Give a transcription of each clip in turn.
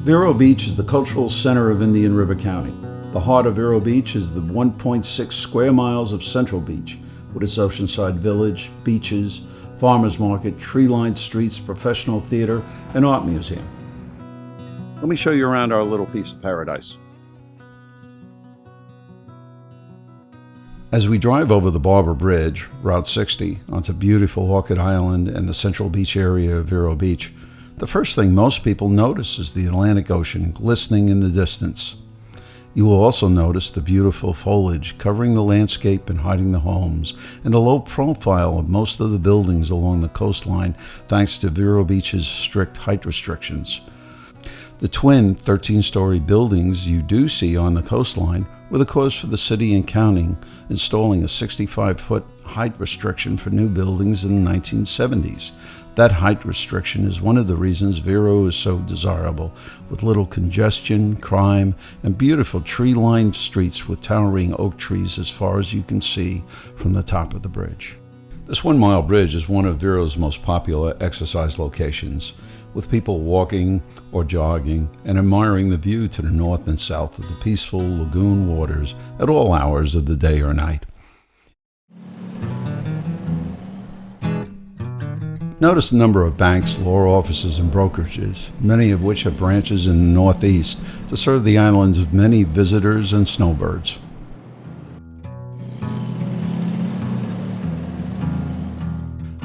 Vero Beach is the cultural center of Indian River County. The heart of Vero Beach is the 1.6 square miles of Central Beach, with its Oceanside Village, beaches, farmers market, tree-lined streets, professional theater, and art museum. Let me show you around our little piece of paradise. As we drive over the Barber Bridge, Route 60, onto beautiful Orchid Island and the Central Beach area of Vero Beach, the first thing most people notice is the Atlantic Ocean glistening in the distance. You will also notice the beautiful foliage covering the landscape and hiding the homes, and the low profile of most of the buildings along the coastline thanks to Vero Beach's strict height restrictions. The twin 13-story buildings you do see on the coastline were the cause for the city and county installing a 65-foot height restriction for new buildings in the 1970s. That height restriction is one of the reasons Vero is so desirable, with little congestion, crime, and beautiful tree-lined streets with towering oak trees as far as you can see from the top of the bridge. This 1-mile bridge is one of Vero's most popular exercise locations, with people walking or jogging and admiring the view to the north and south of the peaceful lagoon waters at all hours of the day or night. Notice the number of banks, law offices, and brokerages, many of which have branches in the northeast to serve the island's many visitors and snowbirds.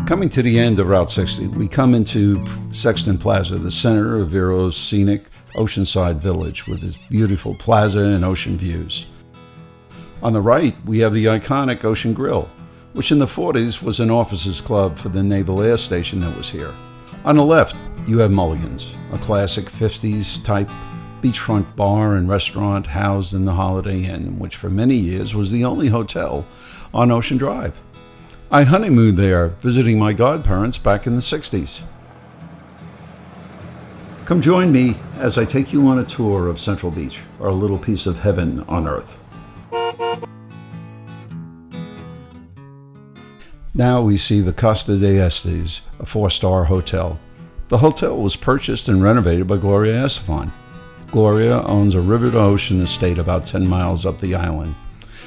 Coming to the end of Route 60, we come into Sexton Plaza, the center of Vero's scenic Oceanside Village with its beautiful plaza and ocean views. On the right, we have the iconic Ocean Grill, which in the 40s was an officers' club for the Naval Air Station that was here. On the left, you have Mulligan's, a classic 50s type beachfront bar and restaurant housed in the Holiday Inn, which for many years was the only hotel on Ocean Drive. I honeymooned there, visiting my godparents back in the 60s. Come join me as I take you on a tour of Central Beach, our little piece of heaven on earth. Now we see the Costa de Estes, a 4-star hotel. The hotel was purchased and renovated by Gloria Estefan. Gloria owns a River and Ocean estate about 10 miles up the island.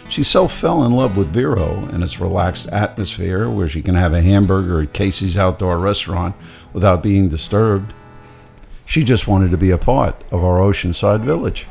She fell in love with Vero and its relaxed atmosphere where she can have a hamburger at Casey's Outdoor Restaurant without being disturbed. She just wanted to be a part of our Oceanside Village.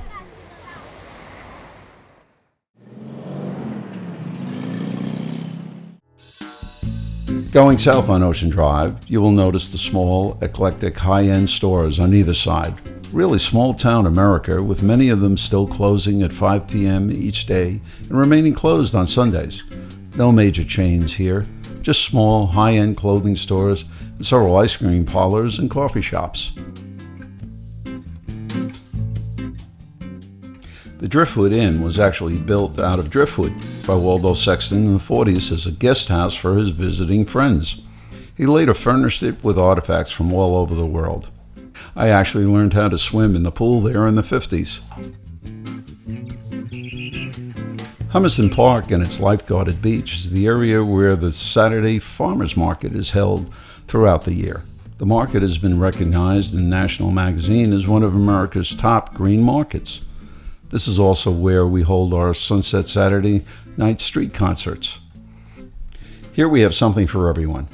Going south on Ocean Drive, you will notice the small, eclectic, high-end stores on either side. Really small-town America, with many of them still closing at 5 p.m. each day and remaining closed on Sundays. No major chains here, just small, high-end clothing stores and several ice cream parlors and coffee shops. The Driftwood Inn was actually built out of driftwood by Waldo Sexton in the 40s as a guest house for his visiting friends. He later furnished it with artifacts from all over the world. I actually learned how to swim in the pool there in the 50s. Hummerston Park and its life-guarded beach is the area where the Saturday Farmers Market is held throughout the year. The market has been recognized in National Magazine as one of America's top green markets. This is also where we hold our Sunset Saturday night street concerts. Here we have something for everyone.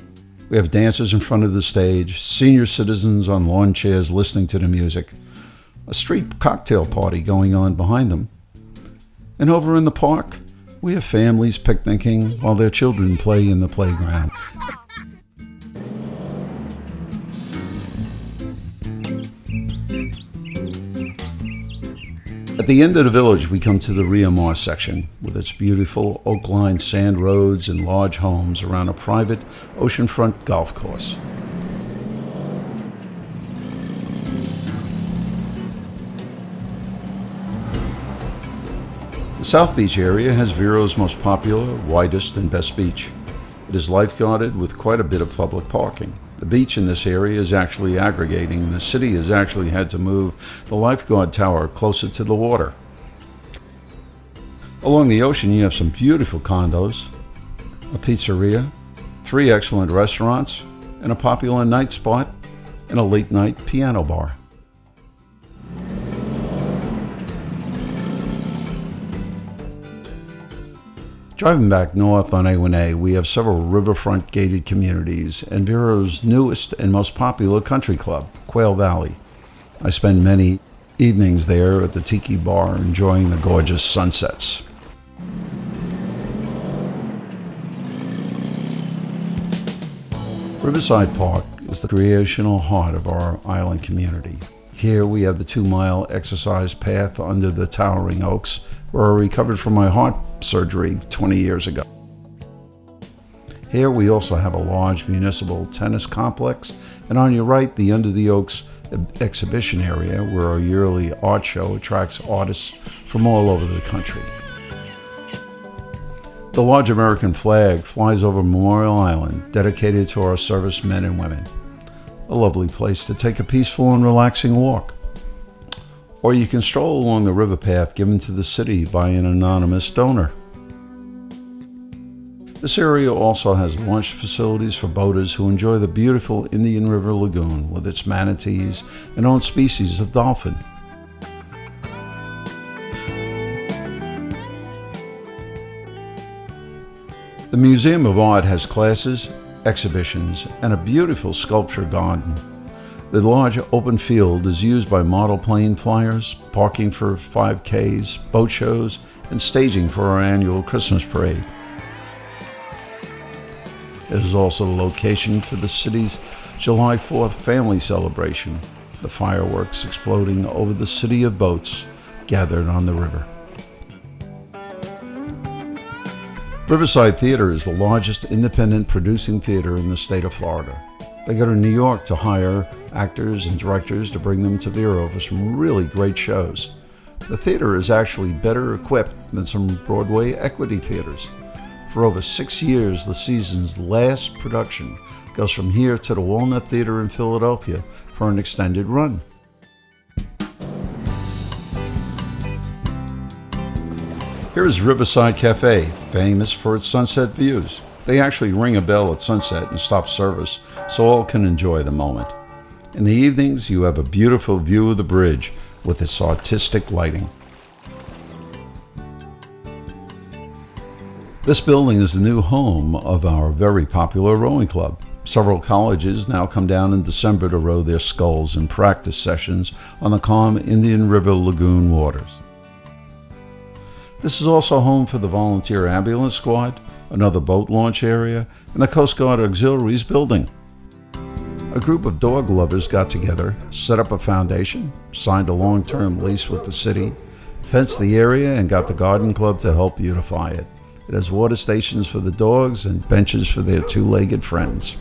We have dancers in front of the stage, senior citizens on lawn chairs listening to the music, a street cocktail party going on behind them. And over in the park, we have families picnicking while their children play in the playground. At the end of the village, we come to the Rio Mar section, with its beautiful oak-lined sand roads and large homes around a private oceanfront golf course. The South Beach area has Vero's most popular, widest, and best beach. It is life-guarded with quite a bit of public parking. The beach in this area is actually aggregating, and the city has actually had to move the lifeguard tower closer to the water. Along the ocean, you have some beautiful condos, a pizzeria, 3 excellent restaurants, and a popular night spot, and a late-night piano bar. Driving back north on A1A, we have several riverfront gated communities and Vero's newest and most popular country club, Quail Valley. I spend many evenings there at the Tiki Bar enjoying the gorgeous sunsets. Riverside Park is the recreational heart of our island community. Here we have the 2-mile exercise path under the towering oaks where I recovered from my heart surgery 20 years ago. Here we also have a large municipal tennis complex, and on your right, the Under the Oaks exhibition area where our yearly art show attracts artists from all over the country. The large American flag flies over Memorial Island, dedicated to our servicemen and women. A lovely place to take a peaceful and relaxing walk. Or you can stroll along the river path given to the city by an anonymous donor. This area also has launch facilities for boaters who enjoy the beautiful Indian River Lagoon with its manatees and own species of dolphin. The Museum of Art has classes, exhibitions, and a beautiful sculpture garden. The large open field is used by model plane flyers, parking for 5Ks, boat shows, and staging for our annual Christmas parade. It is also the location for the city's July 4th family celebration, the fireworks exploding over the city of boats gathered on the river. Riverside Theater is the largest independent producing theater in the state of Florida. They go to New York to hire actors and directors to bring them to Vero for some really great shows. The theater is actually better equipped than some Broadway equity theaters. For over 6 years, the season's last production goes from here to the Walnut Theater in Philadelphia for an extended run. Here is Riverside Cafe, famous for its sunset views. They actually ring a bell at sunset and stop service so all can enjoy the moment. In the evenings, you have a beautiful view of the bridge with its artistic lighting. This building is the new home of our very popular rowing club. Several colleges now come down in December to row their sculls in practice sessions on the calm Indian River Lagoon waters. This is also home for the Volunteer Ambulance Squad, another boat launch area, and the Coast Guard Auxiliaries building. A group of dog lovers got together, set up a foundation, signed a long-term lease with the city, fenced the area, and got the garden club to help beautify it. It has water stations for the dogs and benches for their two-legged friends.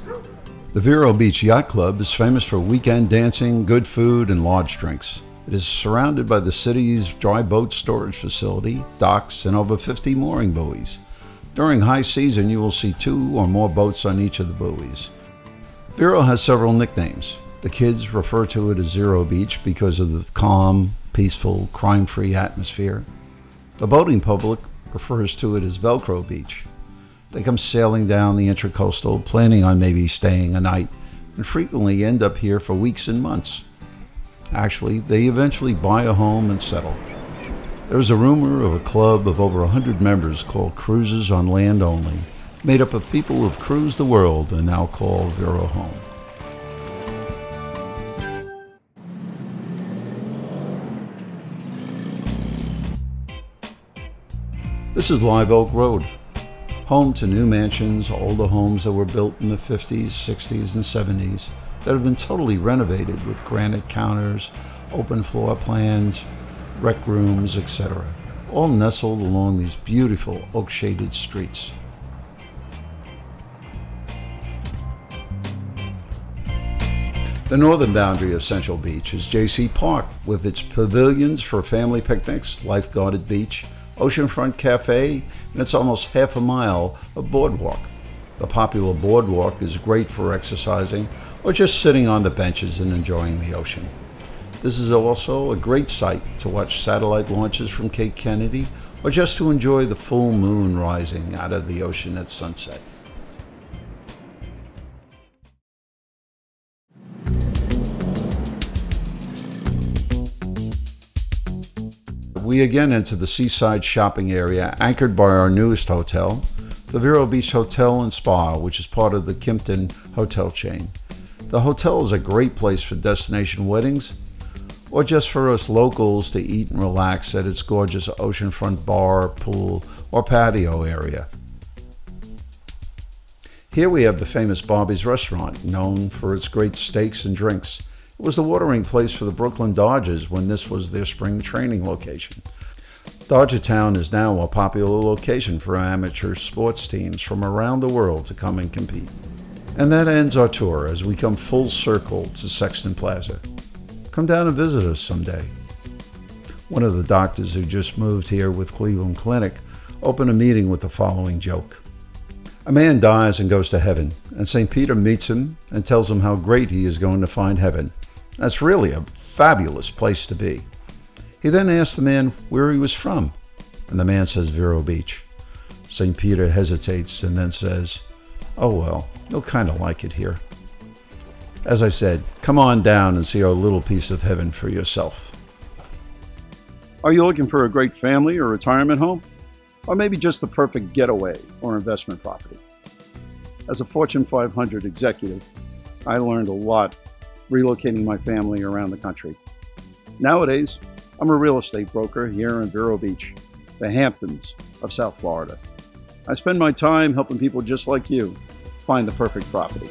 The Vero Beach Yacht Club is famous for weekend dancing, good food, and large drinks. It is surrounded by the city's dry boat storage facility, docks, and over 50 mooring buoys. During high season, you will see 2 or more boats on each of the buoys. Vero has several nicknames. The kids refer to it as Zero Beach because of the calm, peaceful, crime-free atmosphere. The boating public refers to it as Velcro Beach. They come sailing down the Intracoastal, planning on maybe staying a night, and frequently end up here for weeks and months. Actually, they eventually buy a home and settle. There is a rumor of a club of over 100 members called Cruises on Land Only, made up of people who have cruised the world and now call Vero home. This is Live Oak Road, home to new mansions, older homes that were built in the 50s, 60s, and 70s that have been totally renovated with granite counters, open floor plans, rec rooms, etc., all nestled along these beautiful oak-shaded streets. The northern boundary of Central Beach is J.C. Park, with its pavilions for family picnics, life-guarded beach, oceanfront cafe, and it's almost half a mile of boardwalk. The popular boardwalk is great for exercising or just sitting on the benches and enjoying the ocean. This is also a great site to watch satellite launches from Cape Kennedy or just to enjoy the full moon rising out of the ocean at sunset. we again enter the seaside shopping area, anchored by our newest hotel, the Vero Beach Hotel and Spa, which is part of the Hampton hotel chain. The hotel is a great place for destination weddings, or just for us locals to eat and relax at its gorgeous oceanfront bar, pool, or patio area. Here we have the famous Bobby's Restaurant, known for its great steaks and drinks. It was the watering place for the Brooklyn Dodgers when this was their spring training location. Dodger Town is now a popular location for amateur sports teams from around the world to come and compete. And that ends our tour as we come full circle to Sexton Plaza. Come down and visit us someday. One of the doctors who just moved here with Cleveland Clinic opened a meeting with the following joke. A man dies and goes to heaven, and St. Peter meets him and tells him how great he is going to find heaven. That's really a fabulous place to be. He then asks the man where he was from, and the man says Vero Beach. St. Peter hesitates and then says, "Oh well, you'll kind of like it here." As I said, come on down and see our little piece of heaven for yourself. Are you looking for a great family or retirement home? Or maybe just the perfect getaway or investment property? As a Fortune 500 executive, I learned a lot relocating my family around the country. Nowadays, I'm a real estate broker here in Vero Beach, the Hamptons of South Florida. I spend my time helping people just like you find the perfect property.